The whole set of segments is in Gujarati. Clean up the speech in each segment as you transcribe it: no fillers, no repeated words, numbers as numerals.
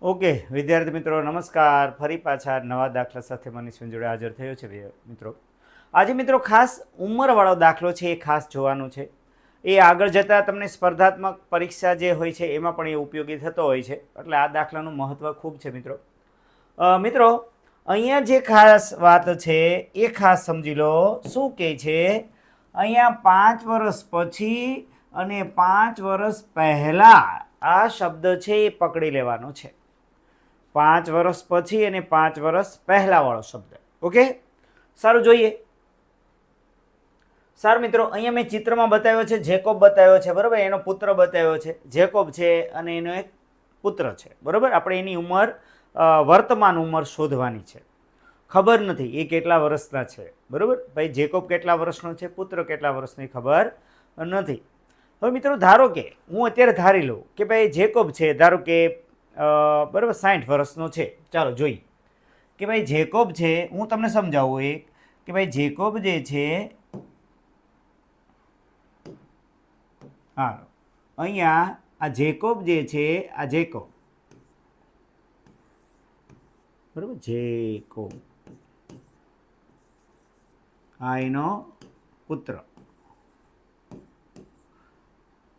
ઓકે વિદ્યાર્થી મિત્રો નમસ્કાર, ફરી પાછા નવા દાખલા સાથે મનીષ જોડે હાજર થયો છે મિત્રો. આજે મિત્રો ખાસ ઉંમરવાળો દાખલો છે, એ ખાસ જોવાનું છે. એ આગળ જતાં તમને સ્પર્ધાત્મક પરીક્ષા જે હોય છે એમાં પણ એ ઉપયોગી થતો હોય છે, એટલે આ દાખલાનું મહત્ત્વ ખૂબ છે મિત્રો. મિત્રો અહીંયા જે ખાસ વાત છે એ ખાસ સમજી લો. શું કહે છે અહીંયા 5 વર્ષ પછી અને 5 વર્ષ પહેલાં આ શબ્દ છે એ પકડી લેવાનો છે. 5 વર્ષ પછી અને 5 વર્ષ પહેલાંવાળો શબ્દ. ઓકે, સારું જોઈએ. સારું મિત્રો, અહીંયા મેં ચિત્રમાં બતાવ્યો છે, જેકોબ બતાવ્યો છે, બરાબર. એનો પુત્ર બતાવ્યો છે, જેકોબ છે, અને એનો એક પુત્ર છે, બરાબર. આપણે એની ઉંમર, વર્તમાન ઉંમર શોધવાની છે. ખબર નથી એ કેટલા વર્ષના છે, બરાબર. ભાઈ જેકોબ કેટલા વર્ષનો છે, પુત્ર કેટલા વર્ષનો, ખબર નથી. હવે મિત્રો ધારો કે હું અત્યારે ધારી લઉં કે ભાઈ જેકોબ છે, ધારો કે બરાબર 60 વર્ષનો છે. ચાલો જોઈએ કે ભાઈ જેકોબ છે. હું તમને સમજાવું એક કે ભાઈ જેકોબ જે છે, હા અહીંયા આ જેકોબ જે છે, આ જેકોબ, બરાબર, જેકોબ આ એનો પુત્ર,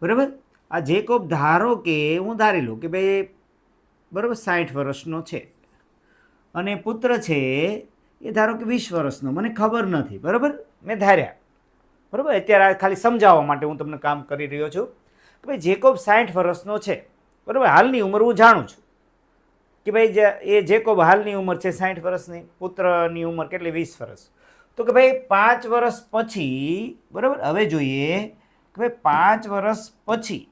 બરાબર. આ જેકોબ ધારો કે હું ધારી લઉં કે ભાઈ બરાબર 60 વર્ષનો છે, અને પુત્ર છે એ ધારો કે 20 વર્ષનો. મને ખબર નથી, બરાબર, મેં ધાર્યા, બરાબર. અત્યારે ખાલી સમજાવવા માટે હું તમને કામ કરી રહ્યો છું કે ભાઈ જેકોબ 60 વર્ષનો છે, બરાબર. હાલની ઉંમર હું જાણું છું કે ભાઈ એ જેકોબ હાલની ઉંમર છે 60 વર્ષની, પુત્રની ઉંમર કેટલી, 20 વર્ષ. તો કે ભાઈ 5 વર્ષ પછી, બરાબર. હવે જોઈએ કે ભાઈ 5 વર્ષ પછી,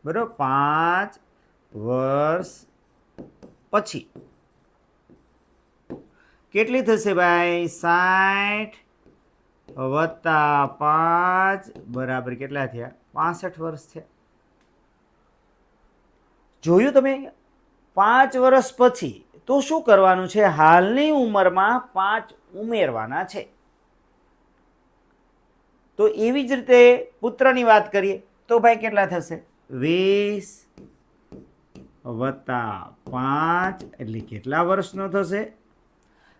બરાબર, 5 વર્ષ પછી કેટલી થશે ભાઈ? 60 વત્તા 5 બરાબર કેટલા થયા? 65 વર્ષ થયા. જોયું તમે? 5 વર્ષ પછી તો શું કરવાનું છે? હાલની ઉંમરમાં 5 ઉમેરવાના છે. તો એવી જ રીતે પુત્રની વાત કરીએ તો ભાઈ કેટલા થશે? 20 વત્તા 5 એટલે કેટલા વર્ષનો થશે?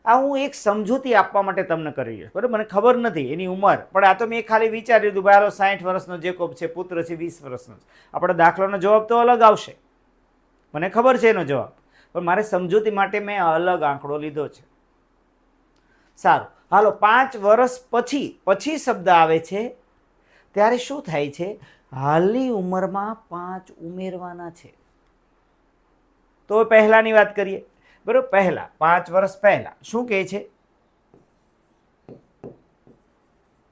આ હું એક સમજૂતી આપવા માટે તમને કરી રહ્યો છું, બરાબર. મને ખબર નથી એની ઉંમર, પણ આ તો મેં ખાલી વિચારી લીધું ભાઈ 60 વર્ષનો જેકોબ છે, પુત્ર છે 20 વર્ષનો છે. આપણે દાખલાનો જવાબ તો અલગ આવશે, મને ખબર છે એનો જવાબ, પણ મારે સમજૂતી માટે મેં અલગ આંકડો લીધો છે. સારું, હાલો. 5 વર્ષ પછી, પછી શબ્દ આવે છે ત્યારે શું થાય છે? હાલની ઉંમરમાં 5 ઉમેરવાના છે. તો પહેલાની વાત કરીએ, બરાબર. પહેલા 5 વર્ષ પહેલા શું કહે છે?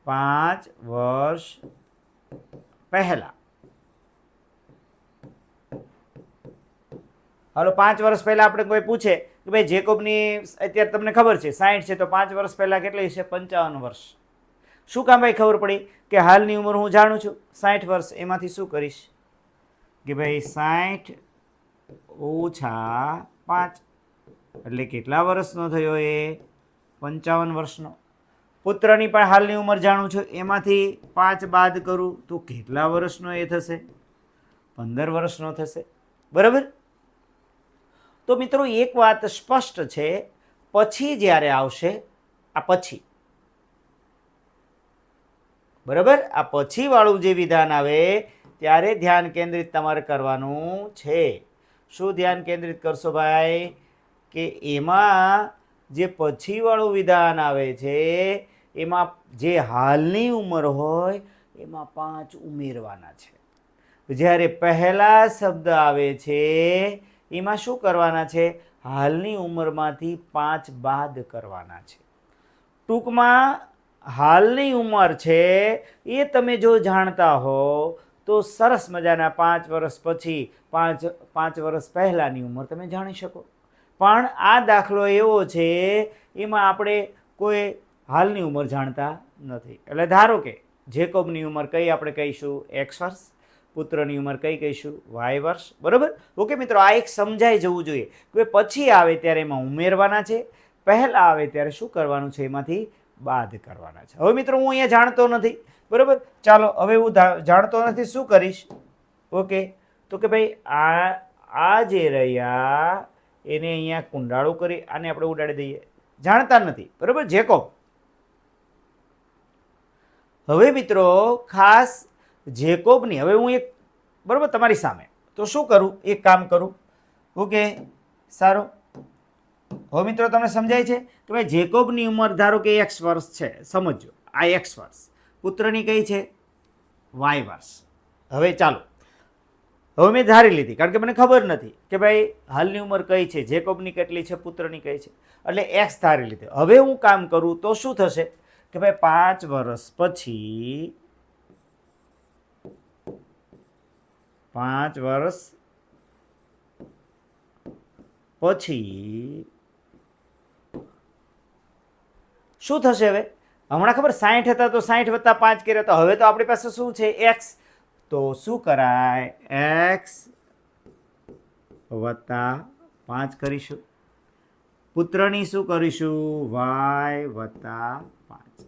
5 વર્ષ પહેલા. હાલો, 5 વર્ષ પહેલા આપણે કોઈ પૂછે કે ભાઈ જેકોબની અત્યારે તમને ખબર છે 60 છે, તો 5 વર્ષ પહેલા કેટલી છે? 55 વર્ષ. શું કામ ભાઈ ખબર પડી? કે હાલની ઉંમર હું જાણું છું 60 વર્ષ, એમાંથી શું કરીશ કે ભાઈ 60 ઓછા 5 એટલે કેટલા વર્ષનો થયો? એ 55 વર્ષનો. પુત્રની પણ હાલની ઉંમર જાણું છું, એમાંથી 5 બાદ કરું તો કેટલા વર્ષનો એ થશે? 15 વર્ષનો થશે, બરાબર. તો મિત્રો એક વાત સ્પષ્ટ છે, પછી જ્યારે આવશે આ પછી, બરાબર, આ પછી વાળું જે વિધાન આવે ત્યારે ધ્યાન કેન્દ્રિત તમારે કરવાનું છે. શું ધ્યાન કેન્દ્રિત કરશો ભાઈ? કે એમાં જે પછી વાળું વિધાન આવે છે એમાં જે હાલની ઉંમર હોય એમાં 5 ઉમેરવાના છે. જ્યારે પહેલા શબ્દ આવે છે એમાં શું કરવાના છે? હાલની ઉંમરમાંથી 5 બાદ કરવાના છે. ટૂંકમાં હાલની ઉંમર છે એ તમે જો જાણતા હો તો સરસ મજાના 5 વર્ષ પછી 5 વર્ષ પહેલાંની ઉંમર તમે જાણી શકો. પણ આ દાખલો એવો છે એમાં આપણે કોઈ હાલની ઉંમર જાણતા નથી. એટલે ધારો કે જેકોબની ઉંમર કઈ આપણે કહીશું? X વર્ષ. પુત્રની ઉંમર કઈ કહીશું? Y વર્ષ, બરાબર. ઓકે મિત્રો, આ એક સમજાઈ જવું જોઈએ કે પછી આવે ત્યારે એમાં ઉમેરવાના છે, પહેલા આવે ત્યારે શું કરવાનું છે? એમાંથી બાદ કરવાના છે. હવે મિત્રો હું અહીંયા જાણતો નથી, બરાબર. ચાલો હવે હું જાણતો નથી, શું કરીશ? ઓકે, તો કે ભાઈ આ જે રહ્યા એને અહીંયા કુંડાળું કરી આને આપણે ઉડાડી દઈએ, જાણતા નથી, બરાબર, જેકોબ. હવે મિત્રો ખાસ જેકોબની, હવે હું એક, બરાબર, તમારી સામે, તો શું કરું, એક કામ કરું. ઓકે, સારું. હવે મિત્રો તમને સમજાય છે કે ભાઈ જેકોબની ઉંમર ધારો કે x વર્ષ છે, સમજો આ x વર્ષ, પુત્રની કઈ છે y વર્ષ. હવે ચાલો, હવે મેં ધારી લીધી, કારણ કે મને ખબર નથી કે ભાઈ હાલની ઉંમર કઈ છે, જેકોબની કેટલી છે, પુત્રની કઈ છે, એટલે x ધારી લીધી. હવે હું કામ કરું તો શું થશે કે ભાઈ 5 વર્ષ પછી, 5 વર્ષ પછી શું થશે? હવે હમણાં ખબર 60 હતા તો 60 વત્તા 5 કર્યા, તો હવે તો આપણી પાસે શું છે x, તો શું કરાય, x વત્તા 5 કરીશું, પુત્રની શું કરીશું, y વત્તા 5.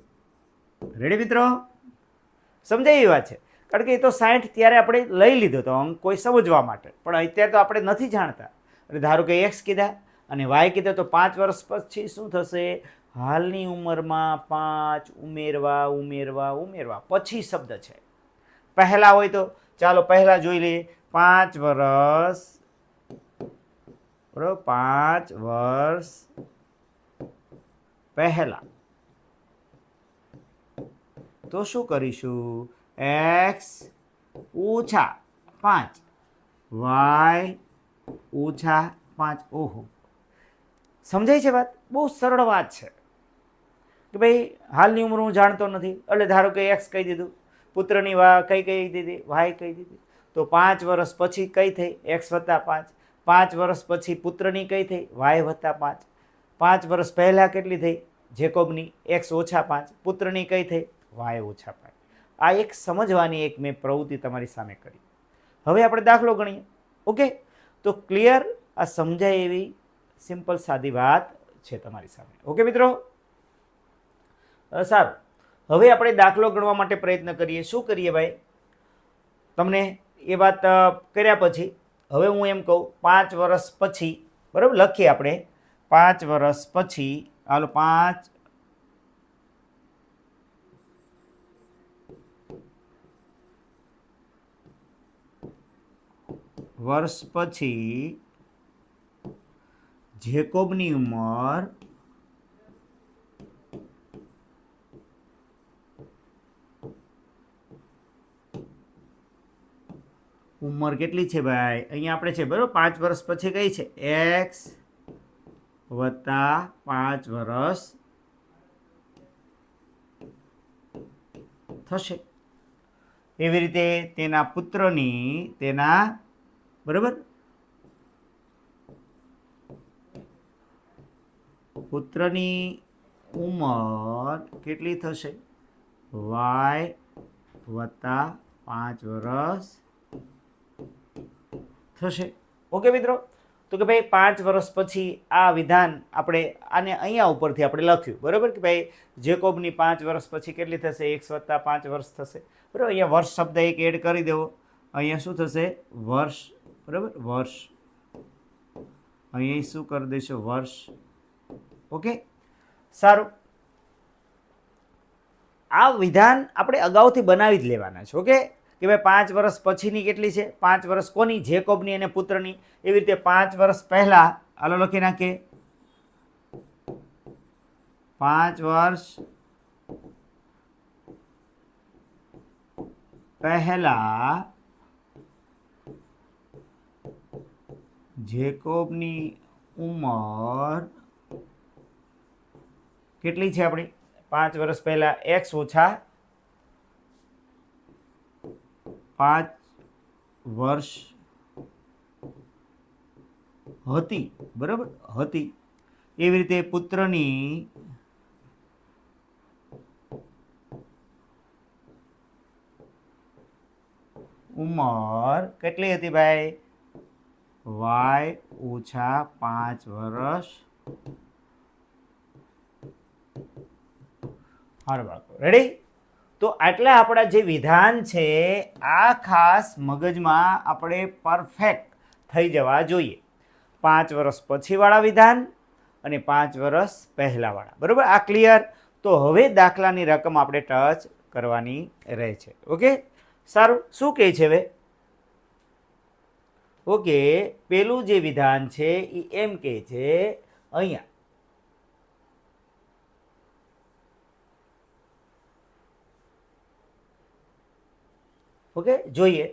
રેડી મિત્રો? સમજાય એવી વાત છે, કારણ કે એ તો 60 ત્યારે આપણે લઈ લીધો તો અંક કોઈ સમજવા માટે, પણ અત્યારે તો આપણે નથી જાણતા. એટલે ધારો કે x કીધા અને y કીધા, તો 5 વર્ષ પછી શું થશે, હાલની ઉંમરમાં 5 ઉમેરવા ઉમેરવા ઉમેરવા, પછી શબ્દ છે. પહેલા હોય તો ચાલો પહેલા જોઈ લઈએ, 5 વર્ષ, બરાબર, 5 વર્ષ પહેલા, તો શું કરીશું, x ઓછા 5 y ઓછા 5. ઓહો, સમજાય છે વાત? બહુ સરળ વાત છે કે ભાઈ હાલની ઉંમર હું જાણતો નથી, એટલે ધારો કે x કહી દીધું, પુત્રની કઈ કહી દીધી, y કહી દીધી, તો 5 વર્ષ પછી કઈ થઈ, x વત્તા 5. 5 વર્ષ પછી પુત્રની કઈ થઈ, y વત્તા 5. 5 વર્ષ પહેલા કેટલી થઈ, જેકોબની x ઓછા 5, પુત્રની કઈ થઈ, y ઓછા 5. આ એક સમજવાની એક મેં પ્રવૃત્તિ તમારી સામે કરી. હવે આપણે દાખલો ગણીએ. ઓકે, તો ક્લિયર? આ સમજાય એવી સિમ્પલ સાદી વાત છે તમારી સામે. ઓકે મિત્રો, સારું. હવે આપણે દાખલો ગણવા માટે પ્રયત્ન કરીએ. શું કરીએ ભાઈ, તમને એ વાત કર્યા પછી હવે હું એમ કહું, 5 વર્ષ પછી, બરાબર, લખીએ આપણે 5 વર્ષ પછી. હાલો, 5 વર્ષ પછી જેકોબની ઉંમર કેટલી છે ભાઈ, અહીંયા આપણે છે, બરાબર, 5 વર્ષ પછી કઈ છે, x વત્તા 5 વર્ષ થશે. એવી રીતે તેના પુત્રની, તેના, બરાબર, પુત્રની ઉંમર કેટલી થશે, y વત્તા 5 વર્ષ થશે. ઓકે મિત્રો, તો કે ભાઈ 5 વર્ષ પછી આ વિધાન આપણે આને અહીંયા ઉપરથી આપણે લખ્યું, બરાબર, કે ભાઈ જેકોબની 5 વર્ષ પછી કેટલી થશે, x વત્તા 5 વર્ષ થશે. બરાબર, અહીંયા વર્ષ શબ્દ એક એડ કરી દેવો, અહીંયા શું થશે, વર્ષ, બરાબર, વર્ષ, અહીંયા શું કરી દઈશું, વર્ષ. ઓકે, સારું. આ વિધાન આપણે અગાઉથી બનાવી જ લેવાના છે. ઓકે, કે ભાઈ 5 વર્ષ પછીની કેટલી છે, 5 વર્ષ કોની, જેકોબની અને પુત્રની. એવી રીતે 5 વર્ષ પહેલા, હાલો લખી નાખીએ, 5 વર્ષ પહેલા જેકોબની ઉંમર કેટલી છે આપણી, 5 વર્ષ પહેલા x ઓછા 5 વર્ષ હતી, બરાબર, હતી. એવી રીતે પુત્રની ઉંમર કેટલી હતી ભાઈ, y ઓછા 5 વર્ષ. હારું બાળકો, રેડી? તો આટલા આપણા જે વિધાન છે આ ખાસ મગજમાં આપણે પરફેક્ટ થઈ જવા જોઈએ. 5 વર્ષ પછીવાળા વિધાન અને 5 વર્ષ પહેલાંવાળા. બરાબર, આ ક્લિયર? તો હવે દાખલાની રકમ આપણે ટચ કરવાની રહે છે. ઓકે, સારું. શું કહે છે હવે? ઓકે, પેલું જે વિધાન છે એ એમ કહે છે અહીંયા ઓકે જોઈએ.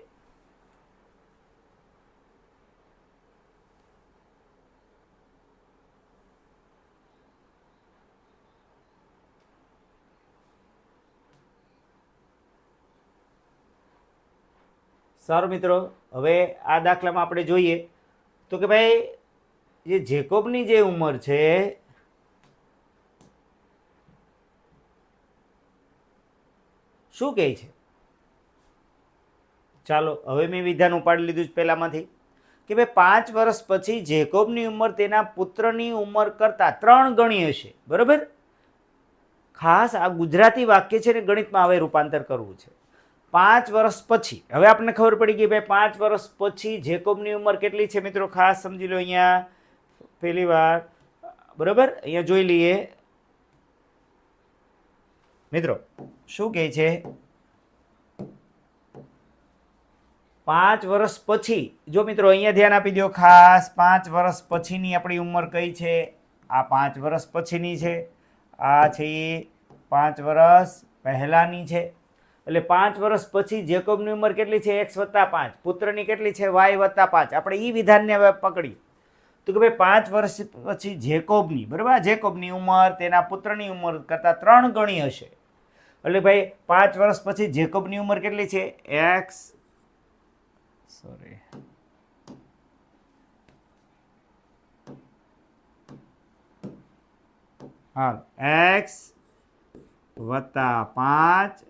સારું મિત્રો, હવે આ દાખલામાં આપણે જોઈએ તો કે ભાઈ જે જેકોબની જે ઉંમર છે શું કહે છે? ચાલો હવે મેં વિધાન ઉપાડી લીધું પહેલામાંથી કે ભાઈ 5 વર્ષ પછી જેકોબની ઉંમર તેના પુત્રની ઉંમર કરતાં 3 ગણી હશે. બરાબર, ખાસ આ ગુજરાતી વાક્ય છે ને ગણિતમાં હવે રૂપાંતર કરવું છે. 5 વર્ષ પછી, હવે આપણને ખબર પડી ગઈ ભાઈ 5 વર્ષ પછી જેકોબની ઉંમર કેટલી છે મિત્રો? ખાસ સમજી લો. અહીંયા પહેલી વાર બરાબર અહીંયા જોઈ લઈએ મિત્રો શું કહે છે. 5 વર્ષ પછી, જો મિત્રો અહીંયા ધ્યાન આપી દો ખાસ, 5 વર્ષ પછીની આપણી ઉંમર કઈ છે? આ 5 વર્ષ પછીની છે, આ છે 5 વર્ષ પહેલાની છે. એટલે 5 વર્ષ પછી જેકોબની ઉંમર કેટલી છે? x + 5. પુત્રની કેટલી છે? y + 5. આપણે એ વિધાનને હવે પકડીએ તો કે ભાઈ 5 વર્ષ પછી જેકોબની, બરાબર, જેકોબની ઉંમર તેના પુત્રની ઉંમર કરતાં 3 ગણી હશે. એટલે ભાઈ 5 વર્ષ પછી જેકોબની ઉંમર કેટલી છે? x + 5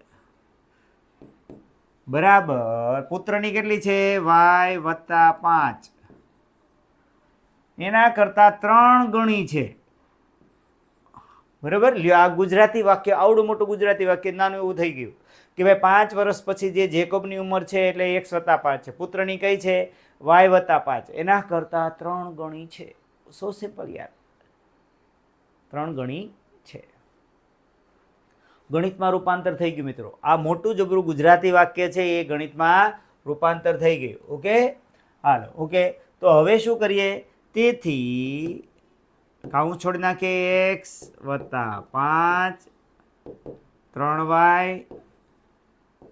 બરાબર પુત્રની કેટલી છે? y + 5. એના કરતા 3 ગણી છે. બરાબર, લ્યો આ ગુજરાતી વાક્ય, આવડું મોટું ગુજરાતી વાક્ય નાનું એવું થઈ ગયું કે ભાઈ 5 વર્ષ પછી જે જેકોબની ઉંમર છે એટલે x + 5 છે, પુત્રની કઈ છે? y + 5. એના કરતા 3 ગણી છે. સો સિમ્પલ યાર, 3 ગણી છે. ગણિતમાં રૂપાંતર થઈ ગયું મિત્રો. આ મોટું જબરું ગુજરાતી વાક્ય છે એ ગણિતમાં રૂપાંતર થઈ ગયું. ઓકે, હાલો. ઓકે, તો હવે શું કરીએ? તેથી કાઉન્સ છોડી નાખીએ. x + 5 3y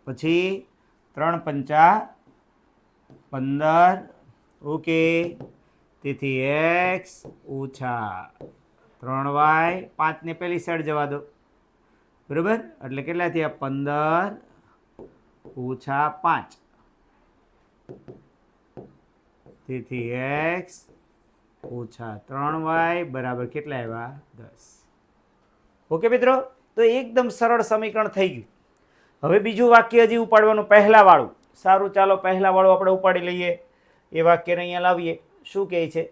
પછી 3 × 5 = 15. ઓકે, તેથી x - 3y, 5 ને પેલી સાઈડ જવા દો. બરાબર, એટલે કેટલા થયા? 15 - 5. તેથી x - 3y બરાબર કેટલા આવ્યા? 10. ઓકે મિત્રો, તો એકદમ સરળ સમીકરણ થઈ ગયું. હવે બીજું વાક્ય હજી ઉપાડવાનું, પહેલા વાળું. સારું, ચાલો પહેલા વાળું આપણે ઉપાડી લઈએ. એ વાક્યને અહીંયા લાવીએ. શું કહે છે?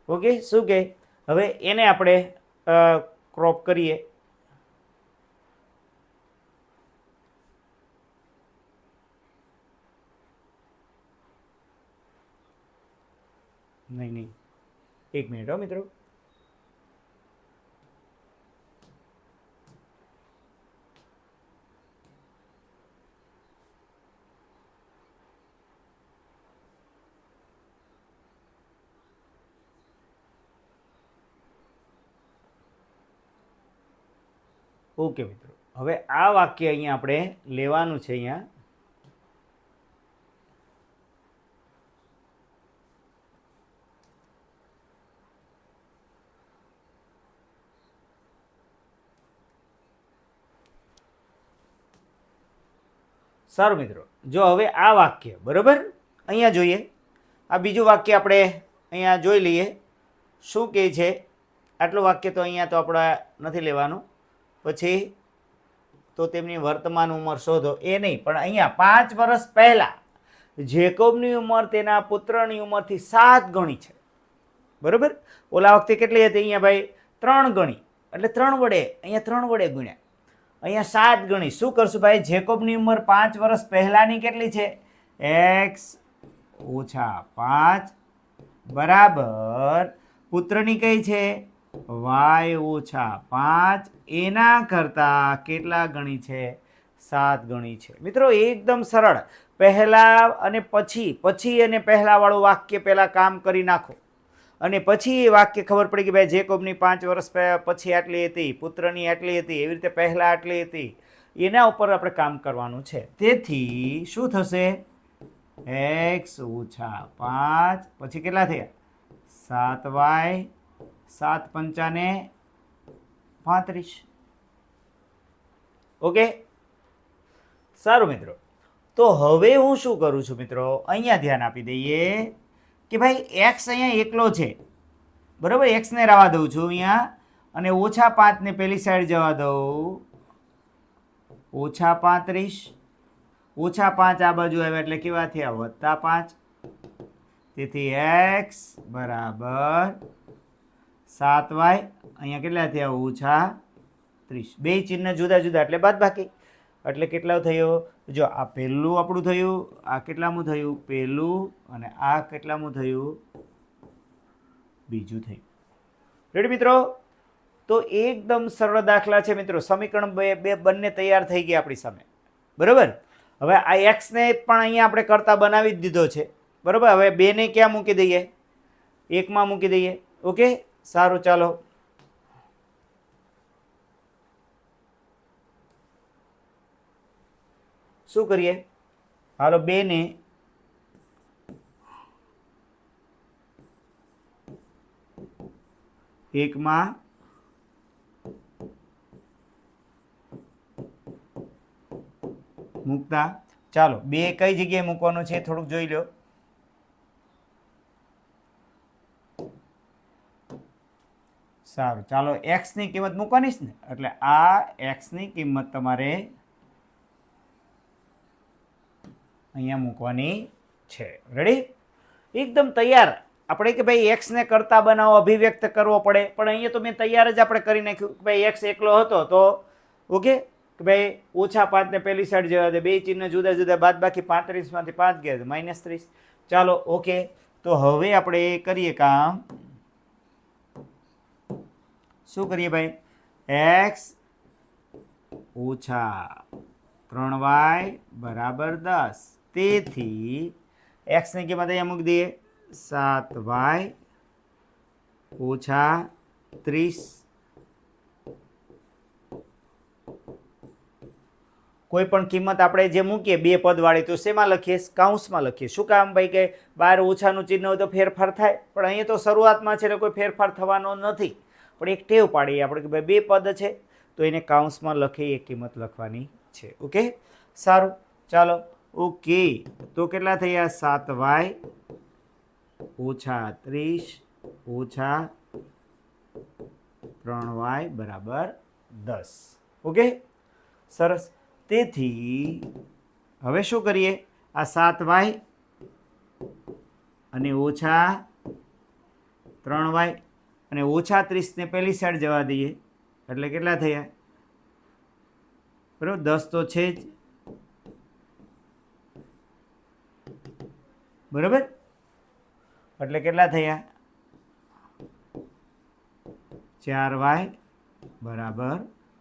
ઓકે, શું કહે? હવે એને આપણે ક્રોપ કરીએ. નહીં, એક મિનિટ હો મિત્રો. ઓકે મિત્રો, હવે આ વાક્ય અહીંયા આપણે લેવાનું છે. અહીંયા સારું મિત્રો, જો હવે આ વાક્ય બરાબર અહીંયા જોઈએ. આ બીજું વાક્ય આપણે અહીંયા જોઈ લઈએ શું કહે છે. આટલું વાક્ય તો અહીંયા તો આપણે નથી લેવાનું. પછી તો તેમની વર્તમાન ઉંમર શોધો એ નહીં, પણ અહીંયા 5 વર્ષ પહેલાં જેકોબની ઉંમર તેના પુત્રની ઉંમરથી 7 ગણી છે. બરાબર, ઓલા વખતે કેટલી હતી? અહીંયા ભાઈ 3 ગણી, એટલે 3 વડે, અહીંયા 3 વડે ગુણ્યા. અહીંયા 7 ગણી. શું કરશું ભાઈ? જેકોબની ઉંમર 5 વર્ષ પહેલાની કેટલી છે? x ઓછા 5 બરાબર પુત્રની કઈ છે? y ઓછા 5 એના કરતા કેટલા ગણી છે? 7 ગણી છે. મિત્રો એકદમ સરળ. પહેલા અને પછી અને પહેલા વાળું વાક્ય પહેલા કામ કરી નાખો અને પછી એ વાક્ય ખબર પડી કે ભાઈ જેકોબની 5 વર્ષ પછી આટલી હતી, પુત્રની આટલી હતી, એવી રીતે પહેલા આટલી હતી. એના ઉપર આપણે કામ કરવાનું છે. તેથી શું થશે? x ઓછા 5 પછી કેટલા થયા? 7y 7 પંચાને 35. ઓકે, સારું મિત્રો. તો હવે હું શું કરું છું મિત્રો? અહીંયા ધ્યાન આપી દઈએ કે ભાઈ x અહીંયા એકલો છે, બરાબર? x ને રહેવા દઉં છું અહીંયા અને ઓછા 5 ને પેલી સાઈડ જવા દઉં. ઓછા 35 ઓછા 5 આ બાજુ આવ્યા એટલે કેવા થયા? વત્તા 5. તેથી x બરાબર 7y અહીંયા કેટલા થયા? ઓછા 30. બે ચિહ્ન જુદા જુદા એટલે બાદબાકી. એટલે કેટલા થયો? જો આ પહેલું આપણું થયું, આ કેટલામું થયું? પહેલું, અને આ કેટલામું થયું? બીજું થયું. રેડી મિત્રો? તો એકદમ સરળ દાખલા છે મિત્રો. સમીકરણ બંને તૈયાર થઈ ગયા આપણી સામે, બરાબર? હવે આ એક્સ ને પણ અહીંયા આપણે કરતા બનાવી જ દીધો છે, બરાબર? હવે બે ને ક્યાં મૂકી દઈએ? એકમાં મૂકી દઈએ. ઓકે, સારું. ચાલો શું કરીએ? હાલો, બે ને એકમાં મૂકતા. ચાલો, બે કઈ જગ્યાએ મૂકવાનું છે થોડુંક જોઈ લો. સારું, ચાલો, એક્સ ની કિંમત મૂકવાની છે ને, એટલે આ એક્સ ની કિંમત તમારે અહીંયા મૂકવાની છે. રેડી? એકદમ તૈયાર. આપણે કે ભાઈ એક્સ ને કરતા બનાવો, અભિવ્યક્ત કરવો પડે, પણ અહીંયા તો મેં તૈયાર જ આપણે કરી નાખ્યું કે ભાઈ એક્સ એકલો હતો તો ઓકે કે ભાઈ ઓછા 5 ને પેલી સાઈડ જવા દે, બે ચિહ્ન જુદા જુદા, બાદ બાકી 35 માંથી 5 ગયા -30. ચાલો, ઓકે. તો હવે આપણે કરીએ કામ. શું કરીએ ભાઈ? x ઓછા 3y બરાબર 10. તેથી x ની કિંમત અહીંયા મૂકી દઈએ. 7y ઓછા 30. કોઈ પણ કિંમત આપણે જે મૂકીએ બે પદવાળી તો શેમાં લખીએ? કાઉન્સમાં લખીએ. શું કામ ભાઈ? કે બહાર ઓછાનું ચિહ્ન હોય તો ફેરફાર થાય, પણ અહીંયા તો શરૂઆતમાં છે એટલે કોઈ ફેરફાર થવાનો નથી. પણ એક ટેવ પાડીએ આપણે કે ભાઈ બે પદ છે તો એને કાઉન્સમાં લખી એક કિંમત લખવાની છે. ઓકે, સારું. ચાલો, ઓકે. તો કેટલા થયા? 7y ઓછા 30 ઓછા 3y બરાબર 10. ઓકે, સરસ. તેથી હવે શું કરીએ? આ 7y અને ઓછા 3y અને ઓછા 30 ને પેલી સાઈડ જવા દઈએ એટલે કેટલા થયા? બરાબર, 10 તો છે જ, બરાબર? એટલે કેટલા થયા? 4y બરાબર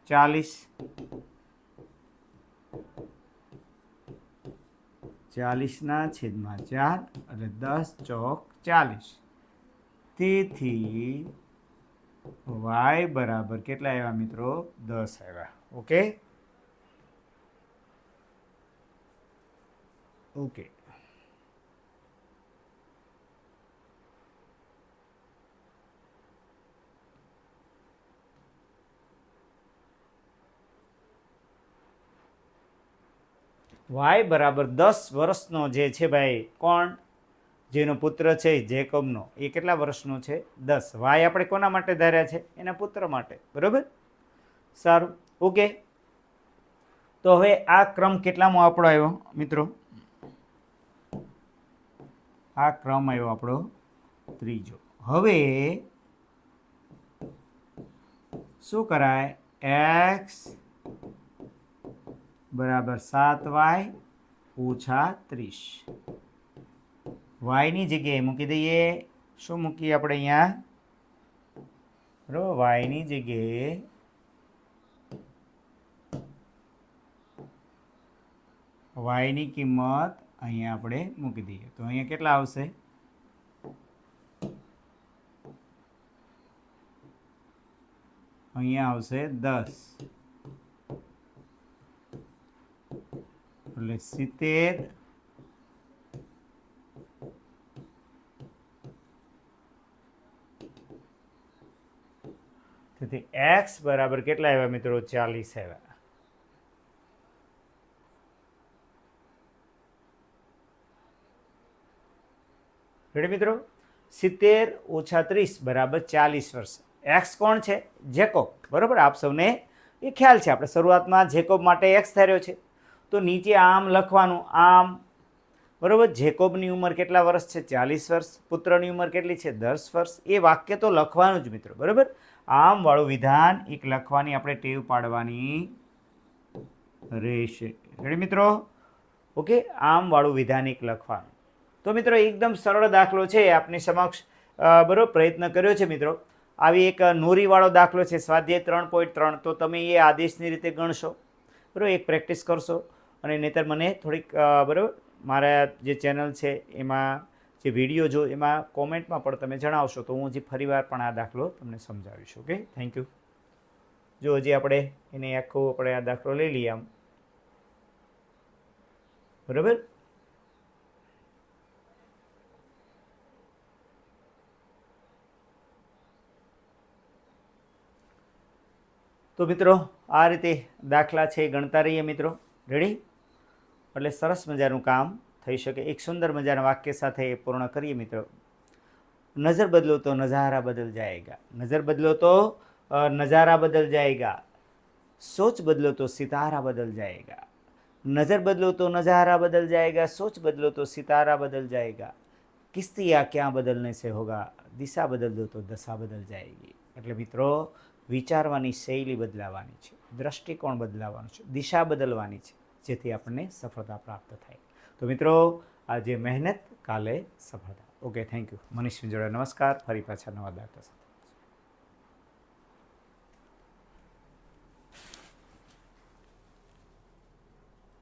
40. 40/4 એટલે 10 ચોક 40. તેથી y બરાબર કેટલા આવ્યા મિત્રો? 10 આવ્યા. Okay, okay. y બરાબર 10 વર્ષનો જે છે ભાઈ, કોણ? જેનો પુત્ર છે જેકોબનો, એ કેટલા વર્ષનો છે? 10. y આપણે કોના માટે ધાર્યા છે? એના પુત્ર માટે, બરાબર? સારું, ઓકે. તો હવે આ ક્રમ કેટલામાં આપણો આવ્યો મિત્રો? આ ક્રમ આવ્યો આપણો ત્રીજો. હવે શું કરાય? x બરાબર 7y ઓછા 30. વાયની જગ્યાએ મૂકી દઈએ. શું મૂકીએ આપણે અહીંયા? બરાબર, વાયની જગ્યાએ વાયની કિંમત અહીંયા આપણે મૂકી દઈએ તો અહીંયા કેટલા આવશે? અહીંયા આવશે 10 એટલે 70 તેથી x બરાબર કેટલા આવ્યા મિત્રો? 40 આવ્યા. રેડી મિત્રો? 70 ઓછા 30 બરાબર 40 વર્ષ. એક્સ કોણ છે? જેકોબ. બરાબર, આપ સૌને એ ખ્યાલ છે. આપણે શરૂઆતમાં જેકોબ માટે એક્સ ધાર્યો છે તો નીચે આમ લખવાનું આમ. બરાબર, જેકોબની ઉંમર કેટલા વર્ષ છે? 40 વર્ષ. પુત્રની ઉંમર કેટલી છે? 10 વર્ષ. એ વાક્ય તો લખવાનું જ મિત્રો. બરાબર, આમ વાળું વિધાન એક લખવાની આપણે ટેવ પાડવાની રહેશે. રેડી મિત્રો? ઓકે, આમ વાળું વિધાન એક લખવાનું. તો મિત્રો એકદમ સરળ દાખલો છે આપની સમક્ષ. બરાબર, પ્રયત્ન કર્યો છે મિત્રો. આવી એક નોરીવાળો દાખલો છે, સ્વાધ્યાય 3.3. તો તમે એ આદેશની રીતે ગણશો. બરાબર, એક પ્રેક્ટિસ કરશો અને નહીંતર મને થોડીક બરાબર મારા જે ચેનલ છે એમાં જે વિડીયો જો એમાં કોમેન્ટમાં પણ તમે જણાવશો તો હું હજી ફરીવાર પણ આ દાખલો તમને સમજાવીશ. Okay, thank you. જો હજી આપણે એને આખો આપણે આ દાખલો લઈ લઈએ આમ. બરાબર, તો મિત્રો આ રીતે દાખલા છે ગણતા રહીએ મિત્રો. રેડી? એટલે સરસ મજાનું કામ થઈ શકે. એક સુંદર મજાના વાક્ય સાથે પૂર્ણ કરીએ મિત્રો. નજર બદલો તો નજારા બદલ જાएगा. નજર બદલો તો નજારા બદલ જાएगा. सोच बदलो तो सितारा बदल जाएगा. नज़र बदलो तो नज़ारा बदल जाएगा. सोच बदलो तो सितारा बदल जाएगा. किस्तियाँ क्या बदलने से होगा. दिशा बदल दो तो दशा बदल जाएगी. એટલે મિત્રો વિચારવાની શૈલી બદલાવાની છે, દ્રષ્ટિકોણ બદલાવાનું છે, દિશા બદલવાની છે, જેથી આપણને સફળતા પ્રાપ્ત થાય. તો મિત્રો આજે મહેનત કાલે સફળતા. Okay, thank you. મનીષ જોડે નમસ્કાર. ફરી પાછા નવા દાખલા સાથે.